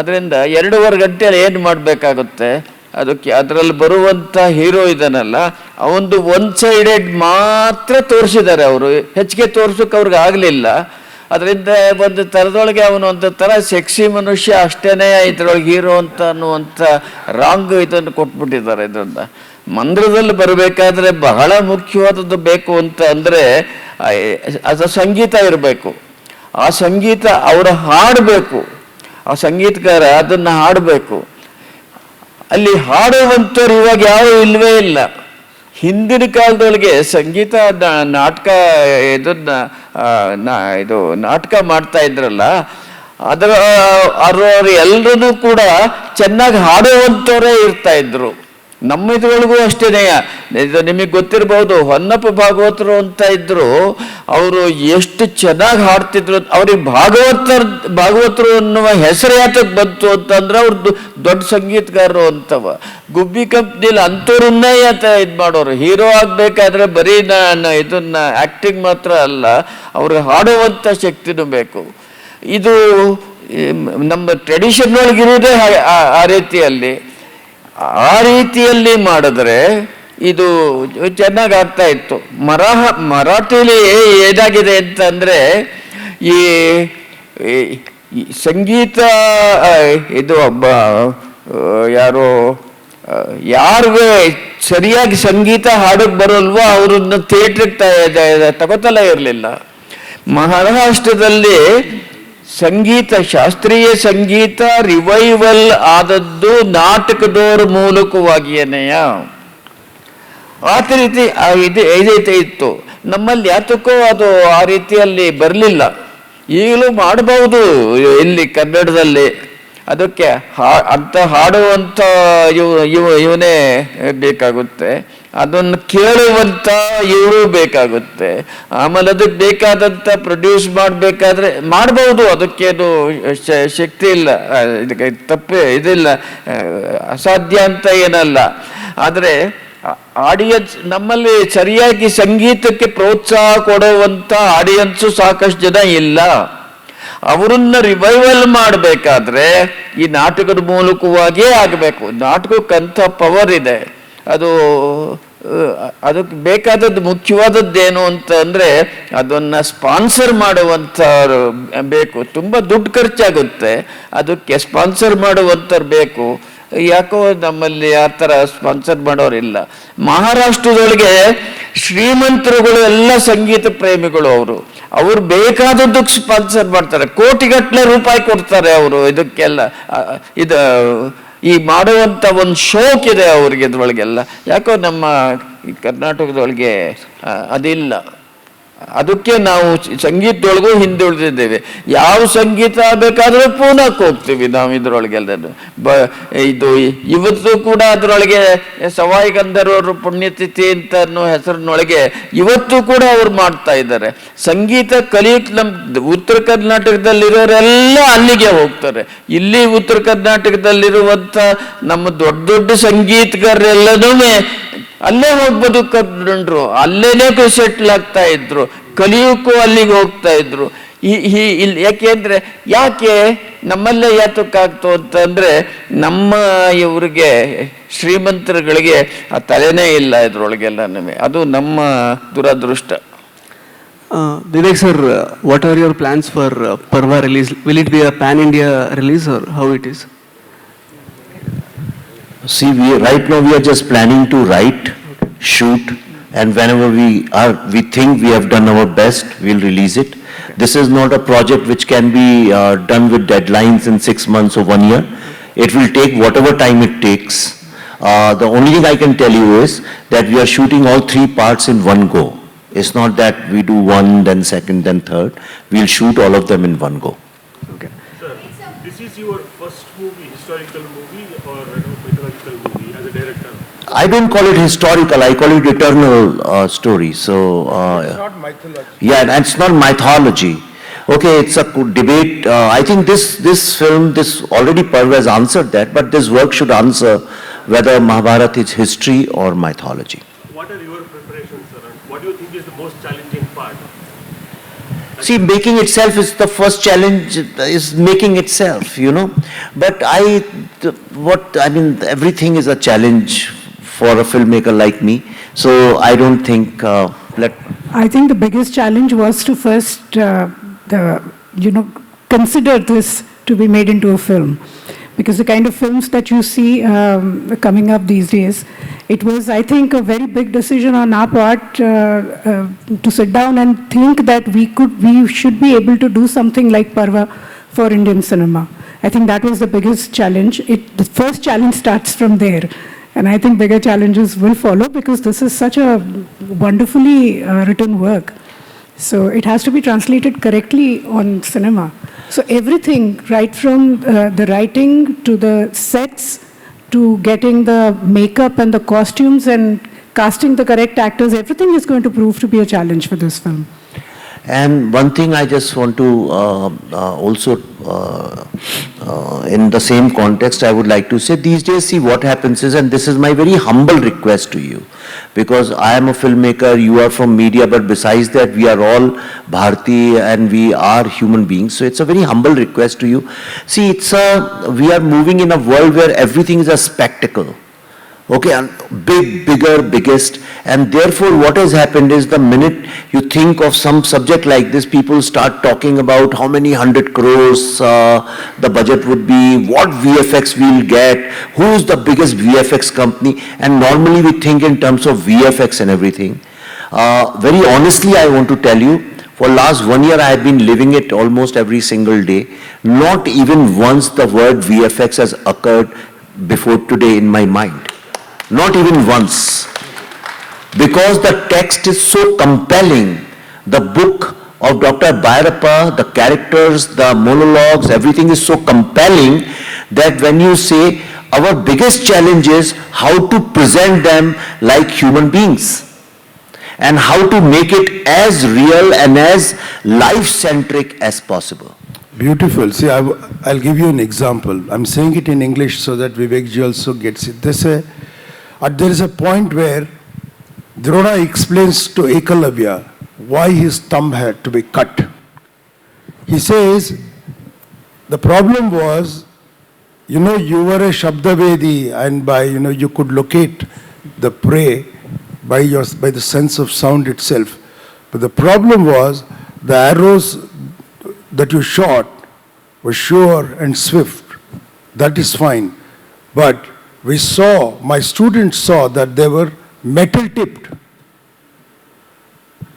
ಅದರಿಂದ 2.5 ಗಂಟೆಯಲ್ಲಿ ಏನು ಮಾಡಬೇಕಾಗುತ್ತೆ? ಅದಕ್ಕೆ ಅದರಲ್ಲಿ ಬರುವಂಥ ಹೀರೋ ಇದನ್ನಲ್ಲ, ಅವೊಂದು ಒನ್ ಸೈಡೆಡ್ ಮಾತ್ರ ತೋರಿಸಿದ್ದಾರೆ ಅವರು. ಹೆಚ್ಚಿಗೆ ತೋರ್ಸೋಕೆ ಅವ್ರಿಗೆ ಆಗಲಿಲ್ಲ. ಅದರಿಂದ ಒಂದು ಥರದೊಳಗೆ ಅವನು ಒಂದು ಥರ ಸೆಕ್ಸಿ ಮನುಷ್ಯ ಅಷ್ಟೇ ಇದರೊಳಗೆ ಹೀರೋ ಅಂತ ಅನ್ನುವಂಥ ರಾಂಗ್ ಇದನ್ನು ಕೊಟ್ಬಿಟ್ಟಿದ್ದಾರೆ. ಇದರಿಂದ ಮಂದಿರದಲ್ಲಿ ಬರಬೇಕಾದ್ರೆ ಬಹಳ ಮುಖ್ಯವಾದದ್ದು ಬೇಕು ಅಂತ ಅಂದರೆ ಅದು ಸಂಗೀತ ಇರಬೇಕು. ಆ ಸಂಗೀತ ಅವರು ಹಾಡಬೇಕು, ಆ ಸಂಗೀತಗಾರ ಅದನ್ನು ಹಾಡಬೇಕು. ಅಲ್ಲಿ ಹಾಡುವಂಥವ್ರು ಇವಾಗ ಯಾರು ಇಲ್ಲವೇ ಇಲ್ಲ. ಹಿಂದಿನ ಕಾಲದೊಳಗೆ ಸಂಗೀತ ನಾಟಕ ಇದು ನಾಟಕ ಮಾಡ್ತಾ ಇದ್ರಲ್ಲ, ಅವರು ಎಲ್ಲರೂ ಕೂಡ ಚೆನ್ನಾಗಿ ಹಾಡುವಂಥವರೇ ಇರ್ತಾ ಇದ್ರು. ನಮ್ಮ ಇದ್ರೊಳಗೂ ಅಷ್ಟೇನೆ. ಇದು ನಿಮಗೆ ಗೊತ್ತಿರ್ಬೋದು, ಹೊನ್ನಪ್ಪ ಭಾಗವತರು ಅಂತ ಇದ್ರು. ಅವರು ಎಷ್ಟು ಚೆನ್ನಾಗಿ ಹಾಡ್ತಿದ್ರು. ಅವ್ರಿಗೆ ಭಾಗವತರು ಅನ್ನುವ ಹೆಸರು ಯಾತಕ್ಕೆ ಬಂತು ಅಂತಂದ್ರೆ ಅವ್ರು ದೊಡ್ಡ ಸಂಗೀತಗಾರರು ಅಂತವ. ಗುಬ್ಬಿ ಕಂಪ್ನಿಲಿ ಅಂಥವ್ರನ್ನೇ ಇದು ಮಾಡೋರು. ಹೀರೋ ಆಗ್ಬೇಕಾದ್ರೆ ಬರೀ ಇದನ್ನ ಆಕ್ಟಿಂಗ್ ಮಾತ್ರ ಅಲ್ಲ, ಅವ್ರಿಗೆ ಹಾಡುವಂಥ ಶಕ್ತಿನೂ ಬೇಕು. ಇದು ನಮ್ಮ ಟ್ರೆಡಿಷನ್ ಒಳಗಿರುವುದೇ ಆ ರೀತಿಯಲ್ಲಿ. ಆ ರೀತಿಯಲ್ಲಿ ಮಾಡಿದ್ರೆ ಇದು ಚೆನ್ನಾಗಿ ಆಗ್ತಾ ಇತ್ತು. ಮರಾಠಿಲಿ ಏನಾಗಿದೆ ಅಂತಂದರೆ, ಈ ಸಂಗೀತ ಇದು ಯಾರಿಗೆ ಸರಿಯಾಗಿ ಸಂಗೀತ ಹಾಡೋಕೆ ಬರೋಲ್ವೋ ಅವ್ರನ್ನ ಥಿಯೇಟ್ರಿಗೆ ತಗೋತಲೇ ಇರಲಿಲ್ಲ. ಮಹಾರಾಷ್ಟ್ರದಲ್ಲಿ ಸಂಗೀತ, ಶಾಸ್ತ್ರೀಯ ಸಂಗೀತ ರಿವೈವಲ್ ಆದದ್ದು ನಾಟಕದವ್ರ ಮೂಲಕವಾಗಿಯೇನೆಯ. ಆ ರೀತಿ ಇದೈತೆ ಇತ್ತು. ನಮ್ಮಲ್ಲಿ ಯಾತಕ್ಕೋ ಅದು ಆ ರೀತಿಯಲ್ಲಿ ಬರಲಿಲ್ಲ. ಈಗಲೂ ಮಾಡಬಹುದು ಇಲ್ಲಿ ಕನ್ನಡದಲ್ಲಿ. ಅದಕ್ಕೆ ಅಂತ ಹಾಡುವಂಥ ಇವನೇ ಬೇಕಾಗುತ್ತೆ, ಅದನ್ನು ಕೇಳುವಂಥ ಇವರು ಬೇಕಾಗುತ್ತೆ. ಆಮೇಲೆ ಅದಕ್ಕೆ ಬೇಕಾದಂಥ ಪ್ರೊಡ್ಯೂಸ್ ಮಾಡಬೇಕಾದ್ರೆ ಮಾಡಬಹುದು, ಅದಕ್ಕೇನು ಶಕ್ತಿ ಇಲ್ಲ, ಇದಕ್ಕೆ ಇದಿಲ್ಲ, ಅಸಾಧ್ಯ ಅಂತ ಏನಲ್ಲ. ಆದರೆ ಆಡಿಯನ್ಸ್ ನಮ್ಮಲ್ಲಿ ಸರಿಯಾಗಿ ಸಂಗೀತಕ್ಕೆ ಪ್ರೋತ್ಸಾಹ ಕೊಡುವಂಥ ಆಡಿಯನ್ಸು ಸಾಕಷ್ಟು ಜನ ಇಲ್ಲ. ಅವರನ್ನ ರಿವೈವಲ್ ಮಾಡಬೇಕಾದ್ರೆ ಈ ನಾಟಕದ ಮೂಲಕವಾಗಿಯೇ ಆಗಬೇಕು. ನಾಟಕಕ್ಕಂಥ ಪವರ್ ಇದೆ. ಅದಕ್ಕೆ ಬೇಕಾದದ್ದು ಮುಖ್ಯವಾದದ್ದೇನು ಅಂತಂದರೆ ಅದನ್ನು ಸ್ಪಾನ್ಸರ್ ಮಾಡುವಂಥವ್ರು ಬೇಕು. ತುಂಬ ದುಡ್ಡು ಖರ್ಚಾಗುತ್ತೆ, ಅದಕ್ಕೆ ಸ್ಪಾನ್ಸರ್ ಮಾಡುವಂಥವ್ರು ಬೇಕು. ಯಾಕೋ ನಮ್ಮಲ್ಲಿ ಆ ಥರ ಸ್ಪಾನ್ಸರ್ ಮಾಡೋರಿಲ್ಲ. ಮಹಾರಾಷ್ಟ್ರದೊಳಗೆ ಶ್ರೀಮಂತರುಗಳು ಎಲ್ಲ ಸಂಗೀತ ಪ್ರೇಮಿಗಳು. ಅವರು ಬೇಕಾದದ್ದಕ್ಕೆ ಸ್ಪಾನ್ಸರ್ ಮಾಡ್ತಾರೆ, ಕೋಟಿಗಟ್ಟಲೆ ರೂಪಾಯಿ ಕೊಡ್ತಾರೆ ಅವರು ಇದಕ್ಕೆಲ್ಲ. ಈ ಮಾಡುವಂಥ ಒಂದು ಶೋಕ್ ಇದೆ ಅವ್ರಿಗೆ ಇದ್ರೊಳಗೆಲ್ಲ. ಯಾಕೋ ನಮ್ಮ ಈ ಕರ್ನಾಟಕದೊಳಗೆ ಅದಿಲ್ಲ. ಅದಕ್ಕೆ ನಾವು ಸಂಗೀತದೊಳಗೂ ಹಿಂದುಳಿದಿದ್ದೇವೆ. ಯಾವ ಸಂಗೀತ ಬೇಕಾದರೂ ಪೂನಾಕ್ಕೆ ಹೋಗ್ತೀವಿ ನಾವು ಇದ್ರೊಳಗೆಲ್ಲ. ಇದು ಇವತ್ತು ಕೂಡ ಅದರೊಳಗೆ ಸವಾಯಿ ಗಂಧರ್ವರು ಪುಣ್ಯತಿಥಿ ಅಂತ ಅನ್ನೋ ಹೆಸರಿನೊಳಗೆ ಇವತ್ತು ಕೂಡ ಅವ್ರು ಮಾಡ್ತಾ ಇದ್ದಾರೆ. ಸಂಗೀತ ಕಲಿಯಕ್ಕೆ ನಮ್ಮ ಉತ್ತರ ಕರ್ನಾಟಕದಲ್ಲಿರೋರೆಲ್ಲ ಅಲ್ಲಿಗೆ ಹೋಗ್ತಾರೆ. ಇಲ್ಲಿ ಉತ್ತರ ಕರ್ನಾಟಕದಲ್ಲಿರುವಂಥ ನಮ್ಮ ದೊಡ್ಡ ದೊಡ್ಡ ಸಂಗೀತಗಾರರೆಲ್ಲನೂ ಅಲ್ಲೇ ಹೋಗಿ ಬದುಕೊಂಡ್ರು, ಅಲ್ಲೇನೇ ಸೆಟ್ಲ್ ಆಗ್ತಾ ಇದ್ರು, ಕಲಿಯೋಕ್ಕೂ ಅಲ್ಲಿಗೆ ಹೋಗ್ತಾ ಇದ್ರು. ಇಲ್ಲಿ ಯಾಕೆ ನಮ್ಮಲ್ಲೇ ಯಾತಕ್ಕಾಗ್ತು ಅಂತಂದ್ರೆ ನಮ್ಮ ಇವ್ರಿಗೆ ಶ್ರೀಮಂತರುಗಳಿಗೆ ಆ ತಲೆನೇ ಇಲ್ಲ ಇದ್ರೊಳಗೆಲ್ಲ. ಅದು ನಮ್ಮ ದುರದೃಷ್ಟ. Vivek sir, what are your plans for Parva release? Will it be a pan India release or how it is? See, right now we are just planning to write, shoot, and whenever we think we have done our best, we'll release it. This is not a project which can be done with deadlines in 6 months or 1 year. It will take whatever time it takes. The only thing I can tell you is that we are shooting all 3 parts in one go. It's not that we do 1, then 2nd, then 3rd. We'll shoot all of them in one go. Okay. Sir, this is your first movie, historical movie or mythological movie as a director? I don't call it historical, I call it eternal story. So, It's not mythology. yeah, and it's not mythology. Okay, it's a debate. I think this film, already Parva has answered that, but this work should answer whether Mahabharata is history or mythology. What are your preparations, sir? And what do you think is the most challenging part? See, making itself is the first challenge, is making itself, But everything is a challenge for a filmmaker like me. So I don't think, I think the biggest challenge was to first, consider this to be made into a film. Because the kind of films that you see coming up these days, it was, I think, a very big decision on our part to sit down and think that we should be able to do something like Parva for Indian cinema. I think that was the biggest challenge. The first challenge starts from there. And I think bigger challenges will follow because this is such a wonderfully written work. So it has to be translated correctly on cinema. So everything, right from the writing to the sets, to getting the makeup and the costumes and casting the correct actors, everything is going to prove to be a challenge for this film. And one thing I just want to also, in the same context, I would like to say, these days, see what happens is, and this is my very humble request to you, because I am a filmmaker, you are from media, but besides that, we are all Bharati and we are human beings. So it's a very humble request to you. See, we are moving in a world where everything is a spectacle. Okay, and bigger, biggest, and therefore what has happened is the minute you think of some subject like this, people start talking about how many 100 crores the budget would be, what VFX we'll get, who's the biggest VFX company, and normally we think in terms of VFX and everything. Very honestly, I want to tell you, for last 1 year I have been living it almost every single day. Not even once the word VFX has occurred before today in my mind. Not even once. Because the text is so compelling. The book of Dr. Bhairappa, the characters, the monologues, everything is so compelling that when you say our biggest challenge is how to present them like human beings and how to make it as real and as life-centric as possible. Beautiful. See, I'll give you an example. I'm saying it in English so that Vivek ji also gets it. There is a point where Drona explains to Ekalavya why his thumb had to be cut. He says, the problem was, you were a Shabdavedi, and you could locate the prey by the sense of sound itself. But the problem was, the arrows that you shot were sure and swift. That is fine. But my students saw that they were metal tipped.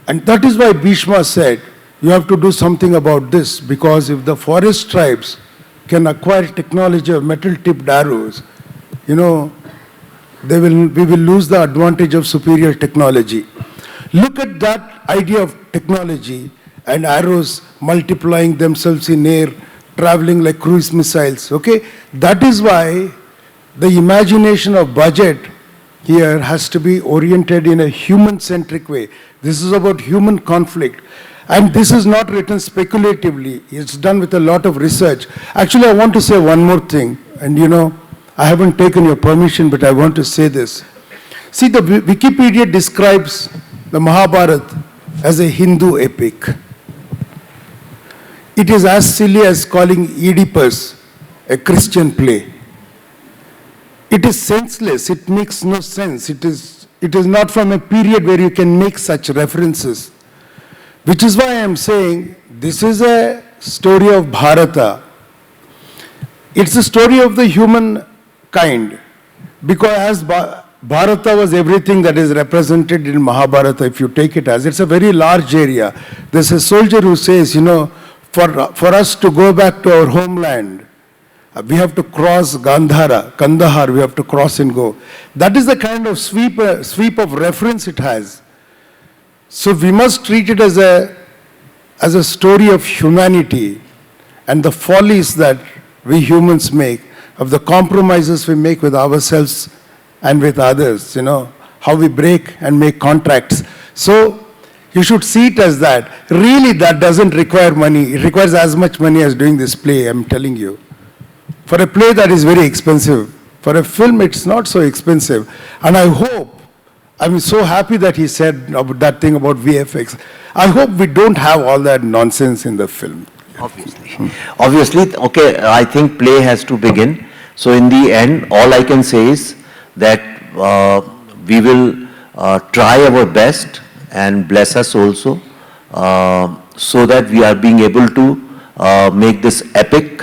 And that is why Bhishma said, you have to do something about this, because if the forest tribes can acquire technology of metal tipped arrows, we will lose the advantage of superior technology. Look at that idea of technology and arrows multiplying themselves in air, traveling like cruise missiles, okay? That is why the imagination of budget here has to be oriented in a human-centric way. This is about human conflict. And this is not written speculatively. It's done with a lot of research. Actually, I want to say one more thing. And I haven't taken your permission, but I want to say this. See, the Wikipedia describes the Mahabharata as a Hindu epic. It is as silly as calling Oedipus a Christian play. It is senseless. It makes no sense. It is not from a period where you can make such references. Which is why I am saying this is a story of Bharata. It's a story of the human kind. Because as Bharata was everything that is represented in Mahabharata, if you take it as, it's a very large area. There's a soldier who says, for us to go back to our homeland, we have to cross Kandahar, we have to cross and go. That is the kind of sweep of reference it has. So we must treat it as a story of humanity and the follies that we humans make, of the compromises we make with ourselves and with others, how we break and make contracts. So you should see it as that. Really, that doesn't require money. It requires as much money as doing this play, I'm telling you. For a play, that is very expensive. For a film, it's not so expensive. And I'm so happy that he said that thing about VFX. I hope we don't have all that nonsense in the film. Obviously, okay, I think play has to begin. So in the end, all I can say is that we will try our best, and bless us also, so that we are being able to make this epic,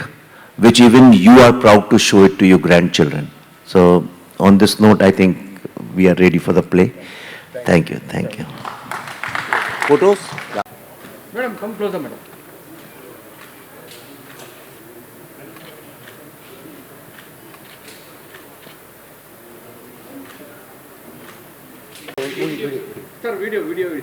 which even you are proud to show it to your grandchildren. So on this note, I think we are ready for the play. Thank you. Photos? Madam, come closer, madam. Sir, video.